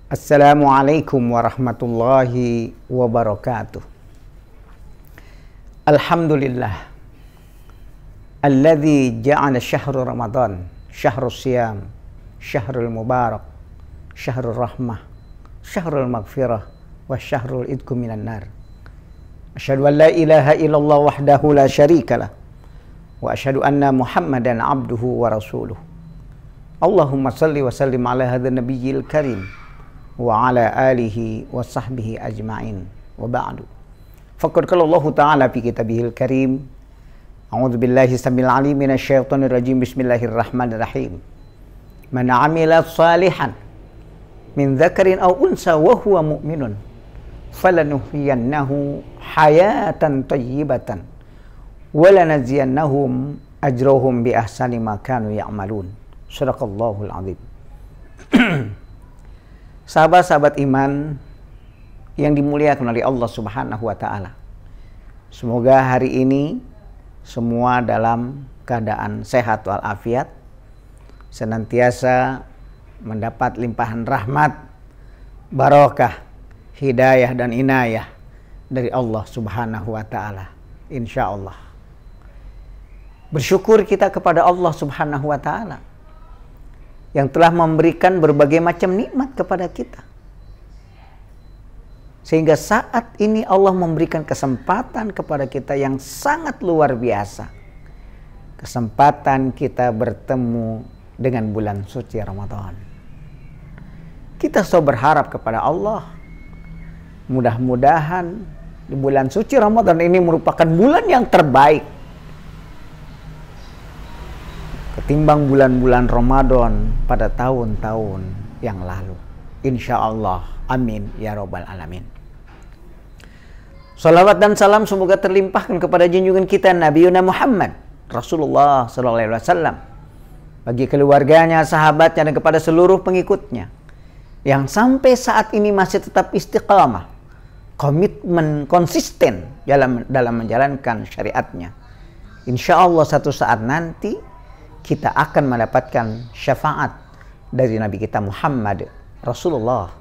Assalamualaikum warahmatullahi wabarakatuh. Alhamdulillah alladzi ja'ala syahrul Ramadan syahrul siyam, syahrul mubarak, syahrul rahmah, syahrul maghfirah, wa syahrul idku minan nar. Asyhadu an la ilaha illallah wahdahu la syarikalah wa asyhadu anna Muhammadan abduhu wa rasuluh. Allahumma salli wa sallim ala hadzal nabiyil karim wa ala alihi wa sahbihi ajma'in wa ba'du. Faqad qala Allah Ta'ala fi kitabihil karim, a'udzu billahi samil alim minasy syaithanir rajim, bismillahirrahmanirrahim. Man 'amila shalihan min dzakarin aw unsa wa huwa mu'minun falanuhyiyannahu hayatan thayyibatan wa lanajziyannahum ajrahum bi ahsani ma kanu ya'malun. Shadaqallahul 'adzim. Sahabat-sahabat iman yang dimuliakan oleh Allah Subhanahu wa Ta'ala, semoga hari ini semua dalam keadaan sehat walafiat, senantiasa mendapat limpahan rahmat, barokah, hidayah dan inayah dari Allah Subhanahu wa Ta'ala, insya Allah. Bersyukur kita kepada Allah Subhanahu wa Ta'ala yang telah memberikan berbagai macam nikmat kepada kita, sehingga saat ini Allah memberikan kesempatan kepada kita yang sangat luar biasa, kesempatan kita bertemu dengan bulan suci Ramadan. Kita selalu berharap kepada Allah, mudah-mudahan di bulan suci Ramadan ini merupakan bulan yang terbaik ketimbang bulan-bulan Ramadan pada tahun-tahun yang lalu. Insya Allah, amin ya robbal alamin. Salawat dan salam semoga terlimpahkan kepada junjungan kita Nabi Muhammad Rasulullah SAW, bagi keluarganya, sahabatnya, dan kepada seluruh pengikutnya yang sampai saat ini masih tetap istiqamah, komitmen konsisten dalam menjalankan syariatnya. Insya Allah satu saat nanti kita akan mendapatkan syafaat dari Nabi kita Muhammad Rasulullah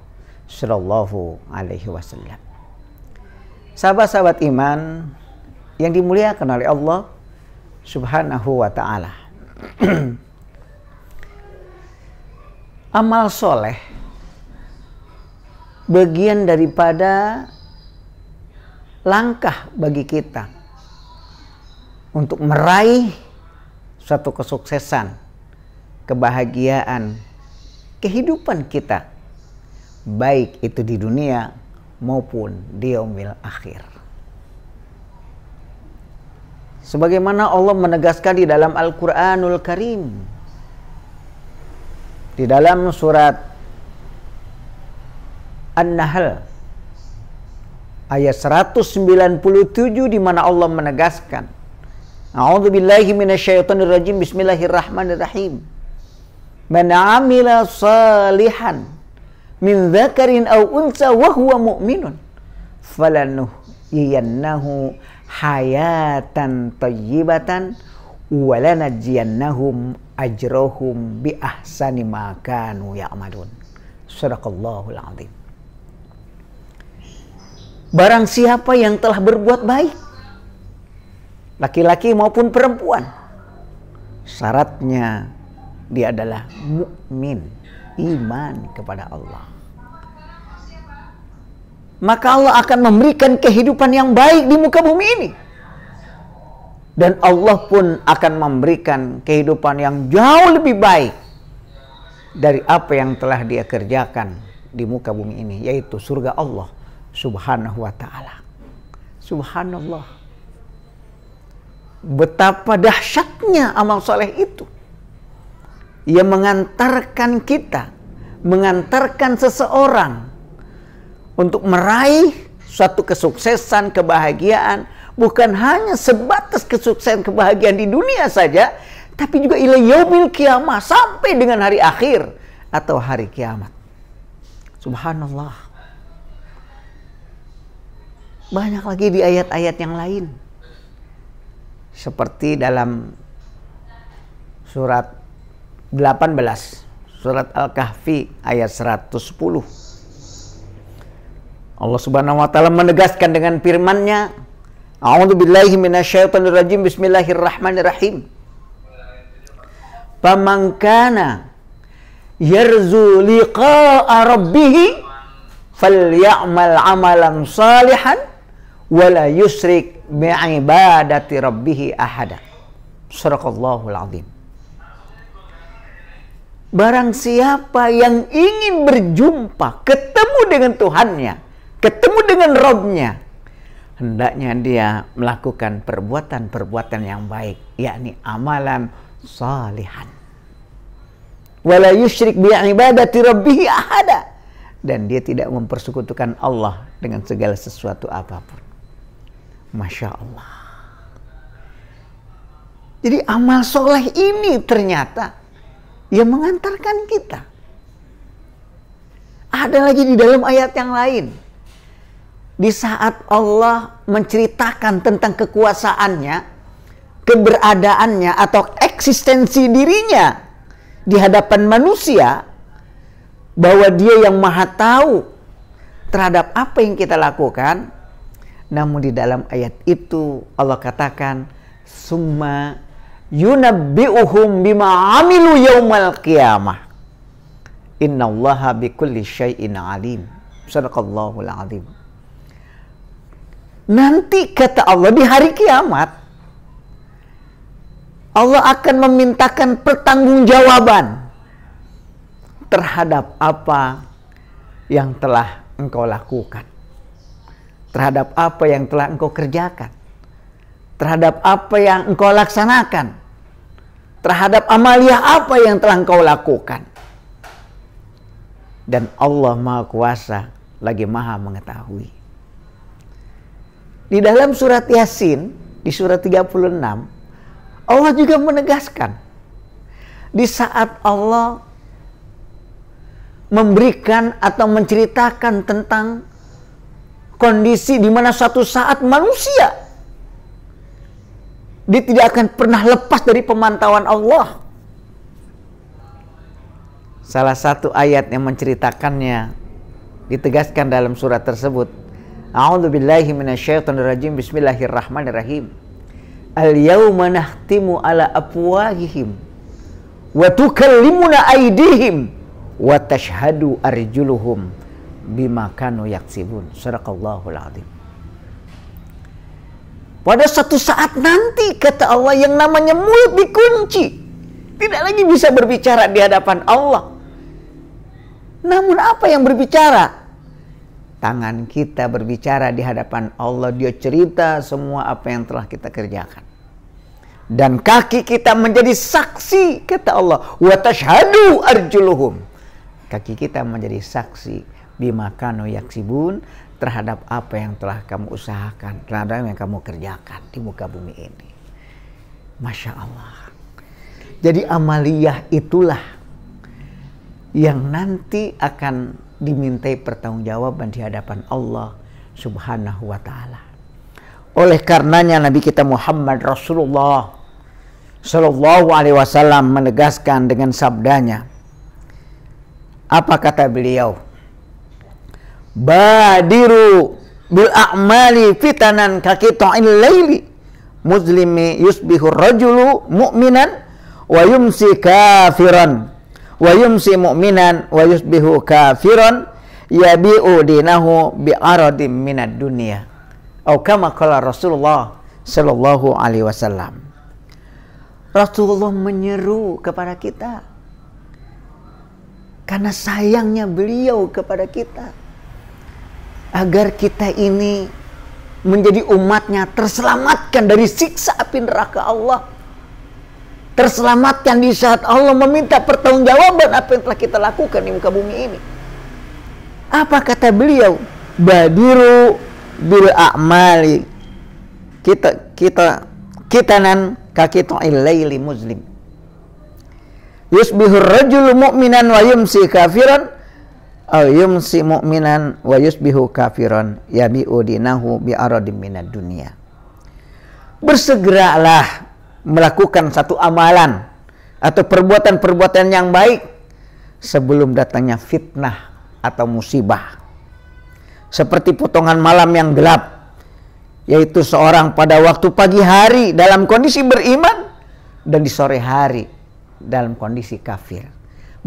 Sallallahu Alaihi Wasallam. Sahabat-sahabat iman yang dimuliakan oleh Allah Subhanahu wa Ta'ala, amal soleh bagian daripada langkah bagi kita untuk meraih suatu kesuksesan, kebahagiaan, kehidupan kita, baik itu di dunia maupun di yaumil akhir. Sebagaimana Allah menegaskan di dalam Al-Quranul Karim, di dalam surat An-Nahl ayat 197, di mana Allah menegaskan, a'udzu billahi minasyaitonir rajim, bismillahirrahmanirrahim. Man 'amila shalihan min dzakarin aw unsa wa huwa mu'minun falanuhyiyannahu hayatan thayyibatan wa lanajziyannahum ajrahum bi ahsani ma kanu ya'malun. Shadaqallahul 'adzim. Barang siapa yang telah berbuat baik, laki-laki maupun perempuan, syaratnya dia adalah mukmin, iman kepada Allah, maka Allah akan memberikan kehidupan yang baik di muka bumi ini, dan Allah pun akan memberikan kehidupan yang jauh lebih baik dari apa yang telah dia kerjakan di muka bumi ini, yaitu surga Allah Subhanahu wa Ta'ala. Subhanallah, betapa dahsyatnya amal soleh itu. Ia mengantarkan kita, mengantarkan seseorang untuk meraih suatu kesuksesan, kebahagiaan, bukan hanya sebatas kesuksesan kebahagiaan di dunia saja, tapi juga ila yaumil qiyamah, sampai dengan hari akhir atau hari kiamat. Subhanallah. Banyak lagi di ayat-ayat yang lain, seperti dalam surat 18, surat Al-Kahfi ayat 110. Allah Subhanahu wa taala menegaskan dengan firman-Nya, A'udzubillahi minasyaitonirrajim, bismillahirrahmanirrahim. Faman kana yarzu liqa'a rabbih falyamal 'amalan salihan wa la yusyrik bi'ibadati rabbih ahada. Shadaqallahul azim. Barang siapa yang ingin berjumpa, ketemu dengan Tuhannya, ketemu dengan Rabb-Nya, hendaknya dia melakukan perbuatan-perbuatan yang baik, yakni amalan salihan. Wala yusyrik bi'ibadati rabbih ahada, dan dia tidak mempersekutukan Allah dengan segala sesuatu apapun. Masya Allah. Jadi amal soleh ini ternyata yang mengantarkan kita. Ada lagi di dalam ayat yang lain, di saat Allah menceritakan tentang kekuasaannya, keberadaannya atau eksistensi dirinya di hadapan manusia, bahwa dia yang maha tahu terhadap apa yang kita lakukan. Namun di dalam ayat itu Allah katakan, summa yunabbi'uhum bima amilu yaumal qiyamah innallaha bikulli syai'in alim. Shadaqallahul azim. Nanti kata Allah di hari kiamat, Allah akan memintakan pertanggungjawaban terhadap apa yang telah engkau lakukan, terhadap apa yang telah engkau kerjakan, terhadap apa yang engkau laksanakan, terhadap amalia apa yang telah engkau lakukan. Dan Allah Maha Kuasa lagi Maha Mengetahui. Di dalam surat Yasin, di surat 36, Allah juga menegaskan, di saat Allah memberikan atau menceritakan tentang kondisi di mana suatu saat manusia dia tidak akan pernah lepas dari pemantauan Allah. Salah satu ayat yang menceritakannya ditegaskan dalam surat tersebut, A'udzubillahi minasyaitonirrajim, bismillahirrahmanirrahim. Al-yawma nahtimu ala afwahihim wa tukallimuna aydihim wa tashhadu arjuluhum bima kanu yaksibun. Shadaqallahul azim. Pada suatu saat nanti kata Allah, yang namanya mulut dikunci, tidak lagi bisa berbicara di hadapan Allah. Namun apa yang berbicara? Tangan kita berbicara di hadapan Allah. Dia cerita semua apa yang telah kita kerjakan. Dan kaki kita menjadi saksi kata Allah, wa tashhadu arjuluhum. Kaki kita menjadi saksi bima kanu yaksibun, terhadap apa yang telah kamu usahakan, terhadap yang kamu kerjakan di muka bumi ini. Masya Allah. Jadi amaliyah itulah yang nanti akan dimintai pertanggungjawaban di hadapan Allah Subhanahu wa ta'ala. Oleh karenanya Nabi kita Muhammad Rasulullah Sallallahu alaihi wasallam menegaskan dengan sabdanya. Apa kata beliau? Badiru bil a'mali fitanan kaqita'il laili muslimi yusbihu rajulu mu'minan wa yumsi kafiran wa yumsi mu'minan wa yusbihu kafiran yabi'u dinahu bi'aradim minad dunya. Atau kama qala Rasulullah sallallahu alaihi wasallam. Rasulullah menyeru kepada kita karena sayangnya beliau kepada kita, agar kita ini menjadi umatnya terselamatkan dari siksa api neraka Allah, terselamatkan di saat Allah meminta pertanggungjawaban apa yang telah kita lakukan di muka bumi ini. Apa kata beliau? Badiru bil a'mali kitanan kaqita'il laili muslim yusbihur rajulu mu'minan wa yumsi kafiran aw yumsi mu'minan wa yusbihu kafiran yabi'u dinahu bi'aradim minad dunya. Bersegeralah melakukan satu amalan atau perbuatan-perbuatan yang baik sebelum datangnya fitnah atau musibah, seperti potongan malam yang gelap, yaitu seorang pada waktu pagi hari dalam kondisi beriman dan di sore hari dalam kondisi kafir.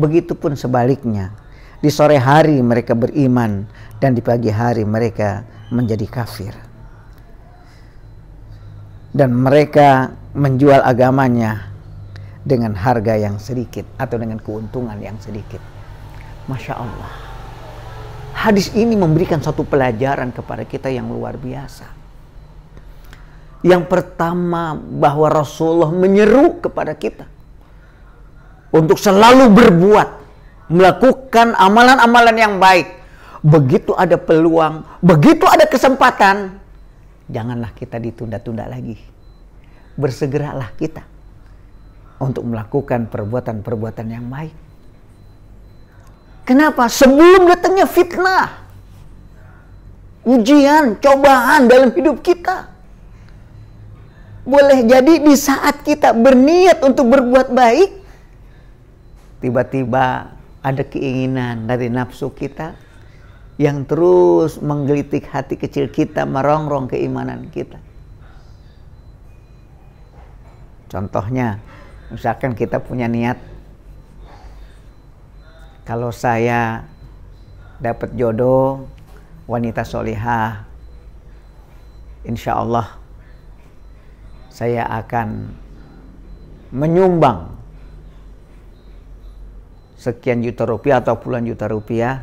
Begitupun sebaliknya, di sore hari mereka beriman dan di pagi hari mereka menjadi kafir. Dan mereka menjual agamanya dengan harga yang sedikit atau dengan keuntungan yang sedikit. Masya Allah. Hadis ini memberikan satu pelajaran kepada kita yang luar biasa. Yang pertama, bahwa Rasulullah menyeru kepada kita untuk selalu berbuat, melakukan amalan-amalan yang baik. Begitu ada peluang, begitu ada kesempatan, janganlah kita ditunda-tunda lagi. Bersegeralah kita untuk melakukan perbuatan-perbuatan yang baik. Kenapa? Sebelum datangnya fitnah, ujian, cobaan dalam hidup kita. Boleh jadi di saat kita berniat untuk berbuat baik, tiba-tiba ada keinginan dari nafsu kita yang terus menggelitik hati kecil kita, merongrong keimanan kita. Contohnya, misalkan kita punya niat, kalau saya dapat jodoh wanita solihah, insya Allah saya akan menyumbang sekian juta rupiah atau puluhan juta rupiah,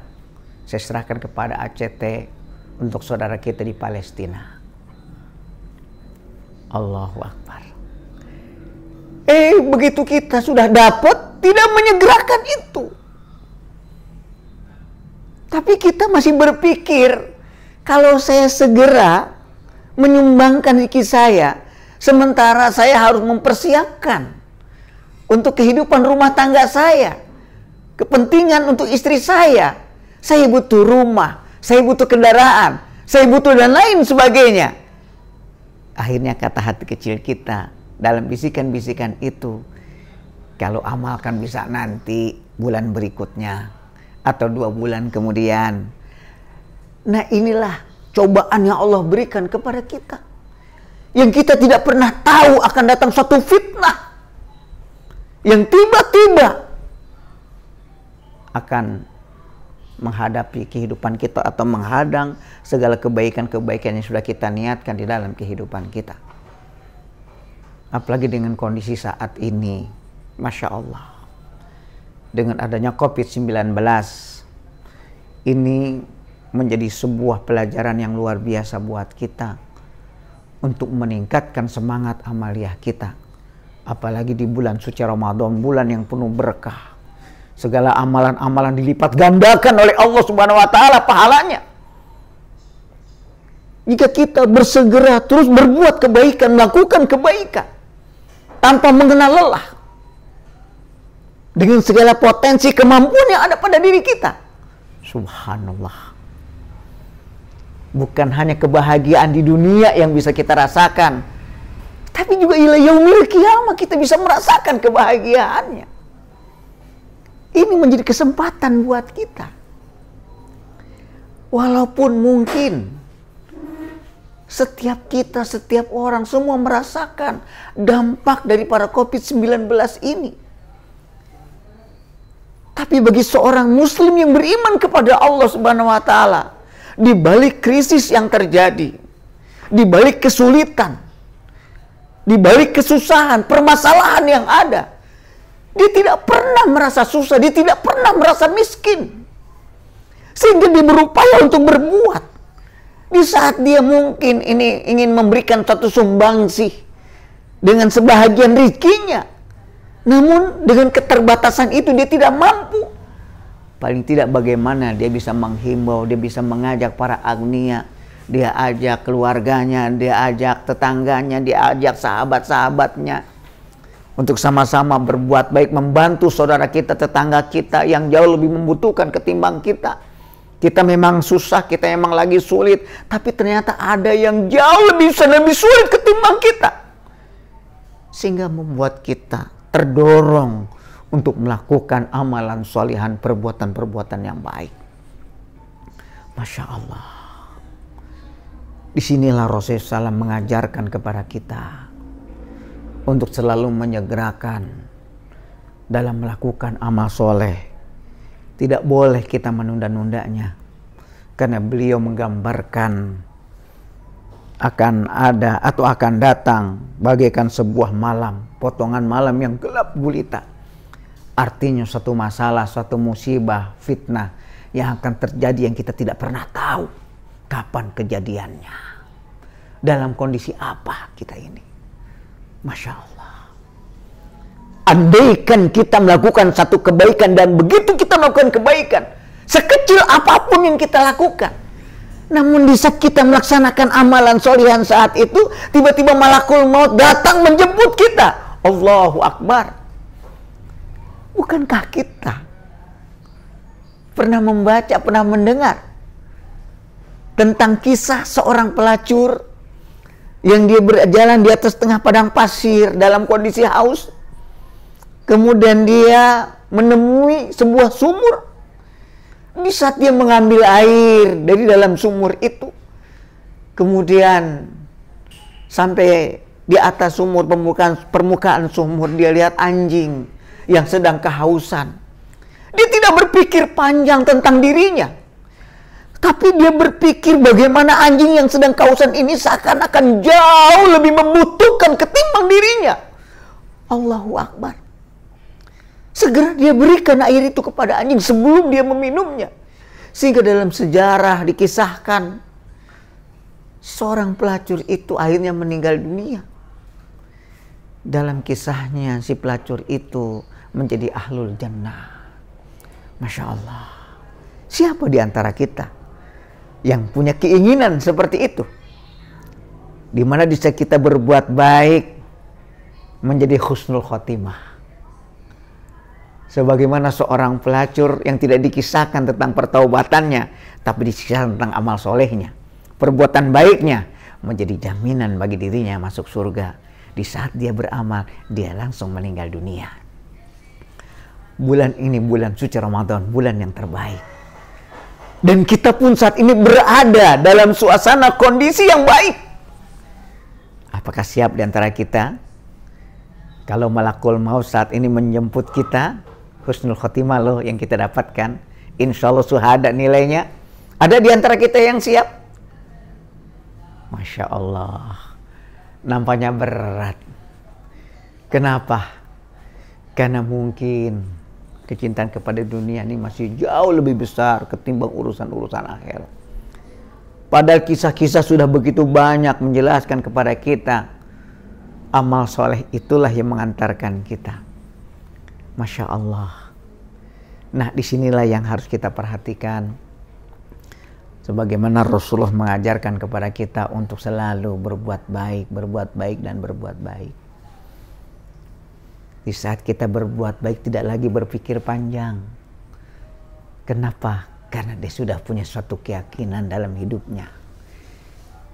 saya serahkan kepada ACT untuk saudara kita di Palestina. Allahu Akbar. Begitu kita sudah dapat, tidak menyegerakan itu. Tapi kita masih berpikir, kalau saya segera menyumbangkan rezeki saya, sementara saya harus mempersiapkan untuk kehidupan rumah tangga saya, kepentingan untuk istri saya butuh rumah, saya butuh kendaraan, saya butuh dan lain sebagainya. Akhirnya kata hati kecil kita dalam bisikan-bisikan itu, kalau amalkan bisa nanti bulan berikutnya atau 2 bulan kemudian. Nah, inilah cobaan yang Allah berikan kepada kita, yang kita tidak pernah tahu akan datang suatu fitnah yang tiba-tiba akan menghadapi kehidupan kita atau menghadang segala kebaikan-kebaikan yang sudah kita niatkan di dalam kehidupan kita. Apalagi dengan kondisi saat ini, Masya Allah, dengan adanya COVID-19, ini menjadi sebuah pelajaran yang luar biasa buat kita untuk meningkatkan semangat amaliyah kita. Apalagi di bulan suci Ramadan, bulan yang penuh berkah. Segala amalan-amalan dilipat gandakan oleh Allah Subhanahu wa taala pahalanya. Jika kita bersegera terus berbuat kebaikan, melakukan kebaikan tanpa mengenal lelah, dengan segala potensi kemampuan yang ada pada diri kita, subhanallah, bukan hanya kebahagiaan di dunia yang bisa kita rasakan, tapi juga ila yaumil qiyamah kita bisa merasakan kebahagiaannya. Ini menjadi kesempatan buat kita. Walaupun mungkin setiap kita, setiap orang semua merasakan dampak daripada COVID-19 ini. Tapi bagi seorang muslim yang beriman kepada Allah Subhanahu wa taala, di balik krisis yang terjadi, di balik kesulitan, di balik kesusahan, permasalahan yang ada, dia tidak pernah merasa susah, dia tidak pernah merasa miskin. Sehingga dia berupaya untuk berbuat. Di saat dia mungkin ini ingin memberikan satu sumbangsih dengan sebahagian rezekinya, namun dengan keterbatasan itu dia tidak mampu. Paling tidak bagaimana dia bisa menghimbau, dia bisa mengajak para agnia, dia ajak keluarganya, dia ajak tetangganya, dia ajak sahabat-sahabatnya untuk sama-sama berbuat baik, membantu saudara kita, tetangga kita yang jauh lebih membutuhkan ketimbang kita. Kita memang susah, kita memang lagi sulit, tapi ternyata ada yang jauh lebih sulit ketimbang kita. Sehingga membuat kita terdorong untuk melakukan amalan sholihan, perbuatan-perbuatan yang baik. Masya Allah. Disinilah Rasulullah SAW mengajarkan kepada kita untuk selalu menyegerakan dalam melakukan amal soleh. Tidak boleh kita menunda-nundanya, karena beliau menggambarkan akan ada atau akan datang bagaikan sebuah malam, potongan malam yang gelap gulita. Artinya suatu masalah, suatu musibah, fitnah yang akan terjadi yang kita tidak pernah tahu kapan kejadiannya, dalam kondisi apa kita ini. Masya Allah. Andaikan kita melakukan satu kebaikan, dan begitu kita melakukan kebaikan, sekecil apapun yang kita lakukan, namun di saat kita melaksanakan amalan solihan saat itu, tiba-tiba malakul maut datang menjemput kita. Allahu Akbar. Bukankah kita pernah membaca, pernah mendengar tentang kisah seorang pelacur yang dia berjalan di atas tengah padang pasir dalam kondisi haus. Kemudian dia menemui sebuah sumur. Di saat dia mengambil air dari dalam sumur itu, kemudian sampai di atas sumur, permukaan sumur, dia lihat anjing yang sedang kehausan. Dia tidak berpikir panjang tentang dirinya, tapi dia berpikir bagaimana anjing yang sedang kehausan ini seakan-akan jauh lebih membutuhkan ketimbang dirinya. Allahu Akbar. Segera dia berikan air itu kepada anjing sebelum dia meminumnya. Sehingga dalam sejarah dikisahkan, seorang pelacur itu akhirnya meninggal dunia. Dalam kisahnya si pelacur itu menjadi ahlul jannah. Masya Allah. Siapa di antara kita yang punya keinginan seperti itu? Di mana bisa kita berbuat baik menjadi husnul khotimah. Sebagaimana seorang pelacur yang tidak dikisahkan tentang pertaubatannya, tapi dikisahkan tentang amal solehnya, perbuatan baiknya, menjadi jaminan bagi dirinya masuk surga. Di saat dia beramal, dia langsung meninggal dunia. Bulan ini bulan suci Ramadan, bulan yang terbaik. Dan kita pun saat ini berada dalam suasana kondisi yang baik. Apakah siap di antara kita kalau malakul maut saat ini menjemput kita? Husnul khotimah loh yang kita dapatkan. Insya Allah suhada nilainya. Ada di antara kita yang siap? Masya Allah. Nampaknya berat. Kenapa? Karena mungkin kecintaan kepada dunia ini masih jauh lebih besar ketimbang urusan-urusan akhirat. Padahal kisah-kisah sudah begitu banyak menjelaskan kepada kita. Amal soleh itulah yang mengantarkan kita. Masya Allah. Nah, disinilah yang harus kita perhatikan. Sebagaimana Rasulullah mengajarkan kepada kita untuk selalu berbuat baik, dan berbuat baik. Di saat kita berbuat baik, tidak lagi berpikir panjang. Kenapa? Karena dia sudah punya suatu keyakinan dalam hidupnya,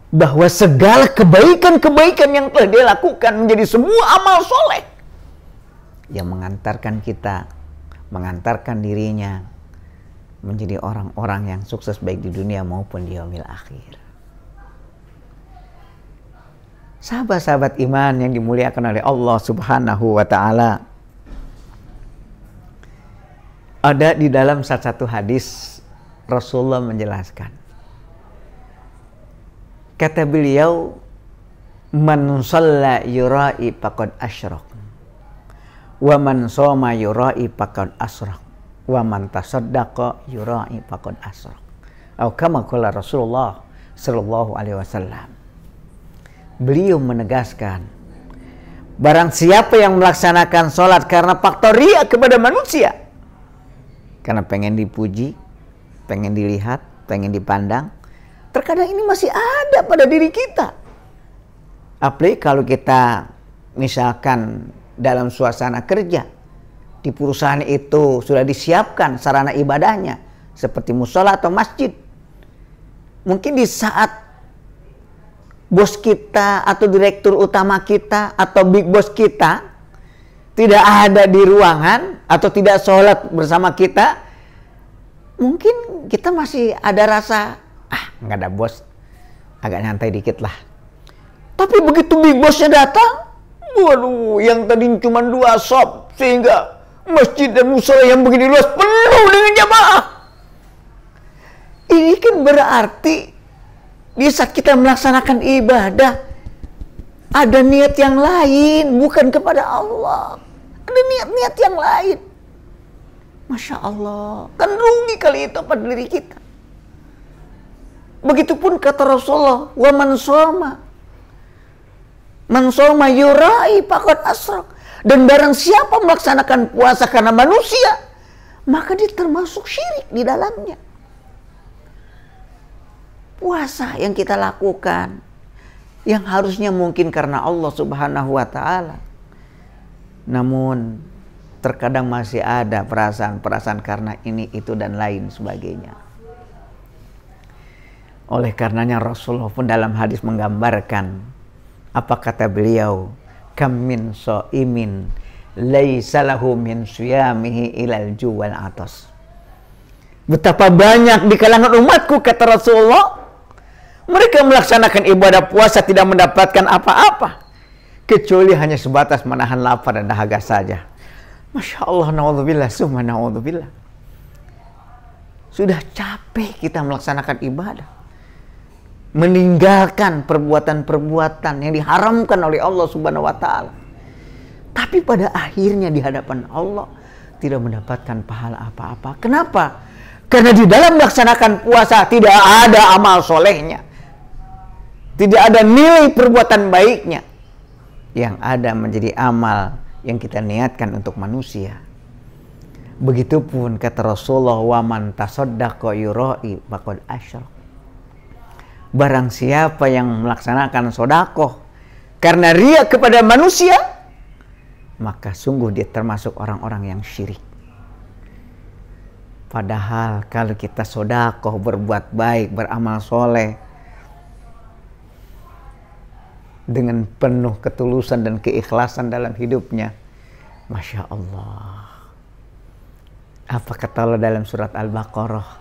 bahwa segala kebaikan-kebaikan yang telah dia lakukan menjadi semua amal soleh yang mengantarkan kita, mengantarkan dirinya menjadi orang-orang yang sukses baik di dunia maupun di yaumil akhir. Sahabat-sahabat iman yang dimuliakan oleh Allah Subhanahu wa Ta'ala, ada di dalam satu hadis Rasulullah menjelaskan, kata beliau, man shalla yura'i faqad asyrak, wa man shoma yura'i faqad asrak, wa man tasaddaqa yura'i faqad asrak. Atau kama qala Rasulullah sallallahu alaihi wasallam. Beliau menegaskan, barang siapa yang melaksanakan sholat karena faktor riya kepada manusia, karena pengen dipuji, pengen dilihat, pengen dipandang, terkadang ini masih ada pada diri kita. Apalagi kalau kita misalkan dalam suasana kerja, di perusahaan itu sudah disiapkan sarana ibadahnya seperti musola atau masjid. Mungkin di saat bos kita atau direktur utama kita atau big boss kita tidak ada di ruangan atau tidak sholat bersama kita, mungkin kita masih ada rasa, nggak ada bos, agak nyantai dikit lah. Tapi begitu big bossnya datang, waduh, yang tadi cuma 2 shop, sehingga masjid dan musola yang begini luas penuh dengan jamaah. Ini kan berarti di saat kita melaksanakan ibadah, ada niat yang lain, bukan kepada Allah. Ada niat-niat yang lain. Masya Allah, kan rugi kali itu pada diri kita. Begitupun kata Rasulullah, wa man shoma yurai faqad asrak. Dan barang siapa melaksanakan puasa karena manusia, maka dia termasuk syirik di dalamnya. Puasa yang kita lakukan, yang harusnya mungkin karena Allah Subhanahu wa ta'ala, namun terkadang masih ada perasaan-perasaan karena ini, itu, dan lain sebagainya. Oleh karenanya Rasulullah pun dalam hadis menggambarkan, apa kata beliau, kam min shaimin laisa lahu min siyamihi ilal juwal atas. Betapa banyak di kalangan umatku, kata Rasulullah, mereka melaksanakan ibadah puasa tidak mendapatkan apa-apa kecuali hanya sebatas menahan lapar dan dahaga saja. Masya Allah, na'udzubillah, summa na'udzubillah. Sudah capek kita melaksanakan ibadah, meninggalkan perbuatan-perbuatan yang diharamkan oleh Allah Subhanahu wa ta'ala, tapi pada akhirnya di hadapan Allah tidak mendapatkan pahala apa-apa. Kenapa? Karena di dalam melaksanakan puasa tidak ada amal solehnya, tidak ada nilai perbuatan baiknya. Yang ada menjadi amal yang kita niatkan untuk manusia. Begitupun kata Rasulullah, wa man tasaddaqa yura'i faqad asyrak. Barang siapa yang melaksanakan sodakoh karena riya kepada manusia, maka sungguh dia termasuk orang-orang yang syirik. Padahal kalau kita sodakoh, berbuat baik, beramal soleh dengan penuh ketulusan dan keikhlasan dalam hidupnya, Masya Allah. Apa kata Allah dalam surat Al-Baqarah?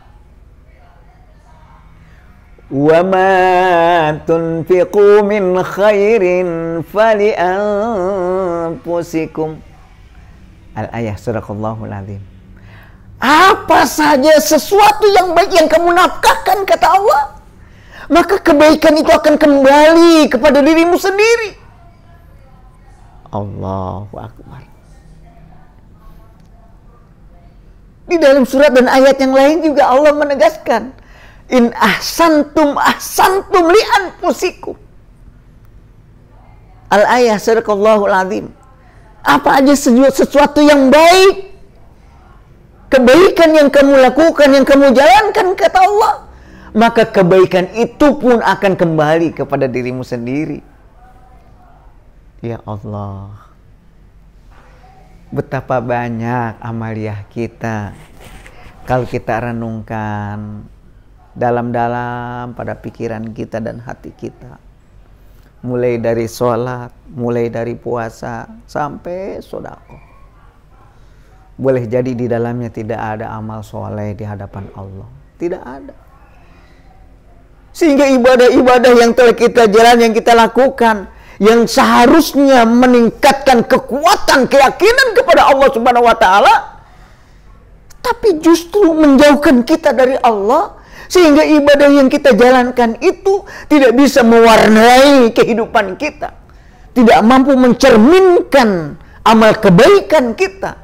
Wa ma tunfiqu min khairin fali anfusikum. Al-ayah, sadaqallahul azim. Apa saja sesuatu yang baik yang kamu nafkahkan, kata Allah, maka kebaikan itu akan kembali kepada dirimu sendiri. Allahu Akbar. Di dalam surat dan ayat yang lain juga Allah menegaskan, in ahsantum ahsantum li anfusikum. Al-ayah, sadaqallahul azim. Apa aja sesuatu yang baik, kebaikan yang kamu lakukan, yang kamu jalankan, kata Allah, maka kebaikan itu pun akan kembali kepada dirimu sendiri. Ya Allah, betapa banyak amaliyah kita kalau kita renungkan dalam-dalam pada pikiran kita dan hati kita. Mulai dari sholat, mulai dari puasa, sampai sedekah. Boleh jadi di dalamnya tidak ada amal soleh di hadapan Allah. Tidak ada. Sehingga ibadah-ibadah yang telah kita jalan, yang kita lakukan, yang seharusnya meningkatkan kekuatan keyakinan kepada Allah Subhanahu wa ta'ala, tapi justru menjauhkan kita dari Allah, sehingga ibadah yang kita jalankan itu tidak bisa mewarnai kehidupan kita, tidak mampu mencerminkan amal kebaikan kita,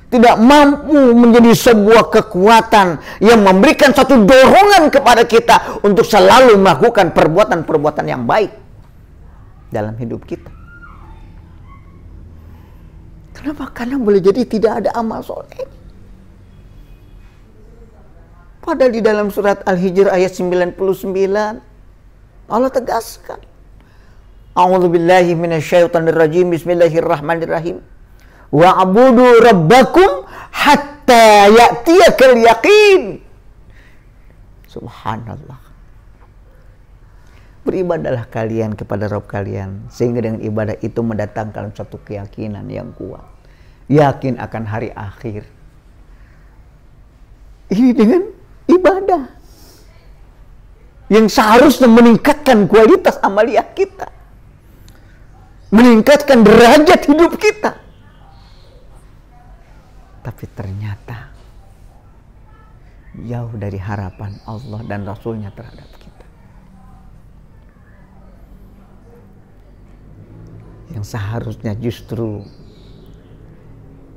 tidak mampu menjadi sebuah kekuatan yang memberikan satu dorongan kepada kita untuk selalu melakukan perbuatan-perbuatan yang baik dalam hidup kita. Kenapa? Karena boleh jadi tidak ada amal soleh. Padahal di dalam surat Al-Hijr ayat 99 Allah tegaskan, A'udzubillahi minasyaitonirrajim, bismillahirrahmanirrahim, wa'budu rabbakum hatta ya'tiyakal yaqin. Subhanallah. Beribadahlah kalian kepada Rabb kalian, sehingga dengan ibadah itu mendatangkan suatu keyakinan yang kuat, yakin akan hari akhir. Ini dengan ibadah. yang seharusnya meningkatkan kualitas amaliyah kita, meningkatkan derajat hidup kita. Tapi ternyata jauh dari harapan Allah dan Rasulnya terhadap kita. Yang seharusnya justru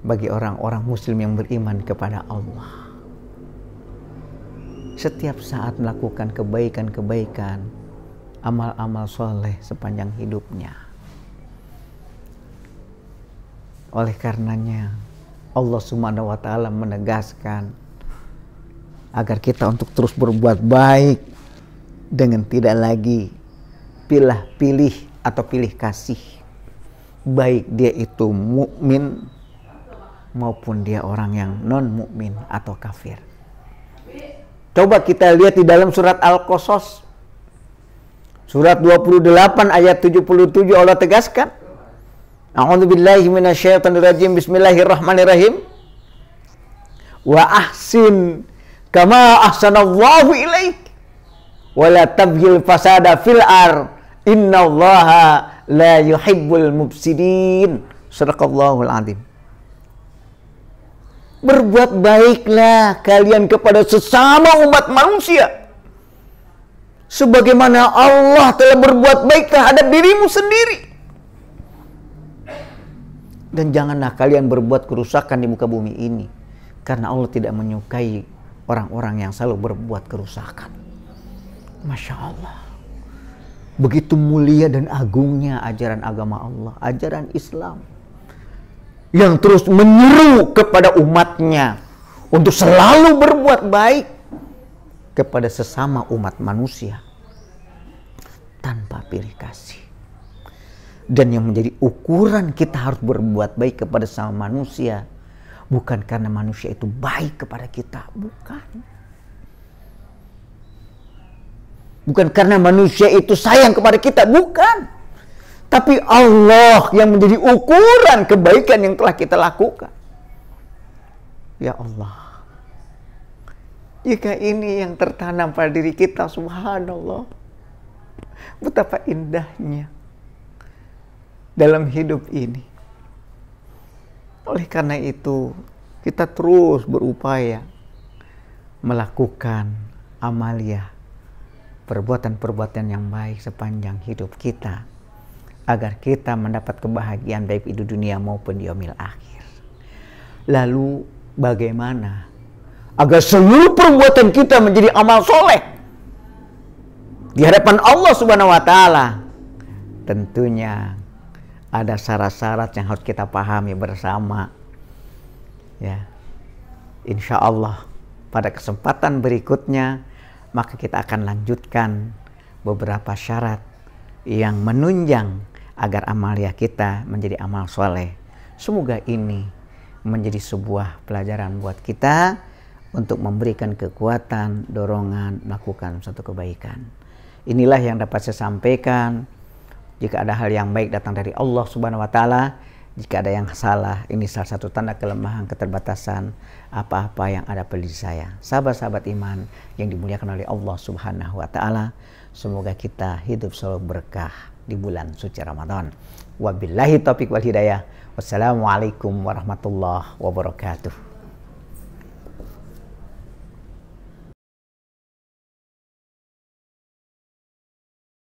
bagi orang-orang muslim yang beriman kepada Allah, setiap saat melakukan kebaikan-kebaikan, amal-amal soleh sepanjang hidupnya. Oleh karenanya Allah Subhanahu wa Ta'ala menegaskan agar kita untuk terus berbuat baik dengan tidak lagi pilih-pilih atau pilih kasih, baik dia itu mukmin maupun dia orang yang non mukmin atau kafir. Coba kita lihat di dalam surat Al-Qasas surat 28 ayat 77, Allah tegaskan, A'udzubillahi minasyaitonirrajim, bismillahirrahmanirrahim. Wa ahsin kama ahsanallahu ilaik wa la tabghil fasada fil ar innallaha la yuhibbul mufsidin. Shadaqallahul azim. Berbuat baiklah kalian kepada sesama umat manusia sebagaimana Allah telah berbuat baik terhadap dirimu sendiri. Dan janganlah kalian berbuat kerusakan di muka bumi ini, karena Allah tidak menyukai orang-orang yang selalu berbuat kerusakan. Masya Allah, begitu mulia dan agungnya ajaran agama Allah, ajaran Islam, yang terus menyeru kepada umatnya untuk selalu berbuat baik kepada sesama umat manusia tanpa pilih kasih. Dan yang menjadi ukuran kita harus berbuat baik kepada sesama manusia bukan karena manusia itu baik kepada kita, bukan. Bukan karena manusia itu sayang kepada kita, bukan. Tapi Allah yang menjadi ukuran kebaikan yang telah kita lakukan. Ya Allah, jika ini yang tertanam pada diri kita, subhanallah, betapa indahnya dalam hidup ini. Oleh karena itu, kita terus berupaya melakukan amaliyah, perbuatan-perbuatan yang baik sepanjang hidup kita, agar kita mendapat kebahagiaan baik di dunia maupun di yaumil akhir. Lalu bagaimana agar seluruh perbuatan kita menjadi amal soleh di hadapan Allah Subhanahu wa Ta'ala? Tentunya ada syarat-syarat yang harus kita pahami bersama. Ya, insya Allah pada kesempatan berikutnya maka kita akan lanjutkan beberapa syarat yang menunjang agar amaliyah kita menjadi amal soleh. Semoga ini menjadi sebuah pelajaran buat kita untuk memberikan kekuatan, dorongan melakukan suatu kebaikan. Inilah yang dapat saya sampaikan. Jika ada hal yang baik datang dari Allah Subhanahu wa Ta'ala, jika ada yang salah, ini salah satu tanda kelemahan, keterbatasan apa-apa yang ada pada diri saya. Sahabat-sahabat iman yang dimuliakan oleh Allah Subhanahu wa Ta'ala, semoga kita hidup selalu berkah di bulan suci Ramadan. Wabillahi taufiq wal hidayah. Wassalamualaikum warahmatullahi wabarakatuh.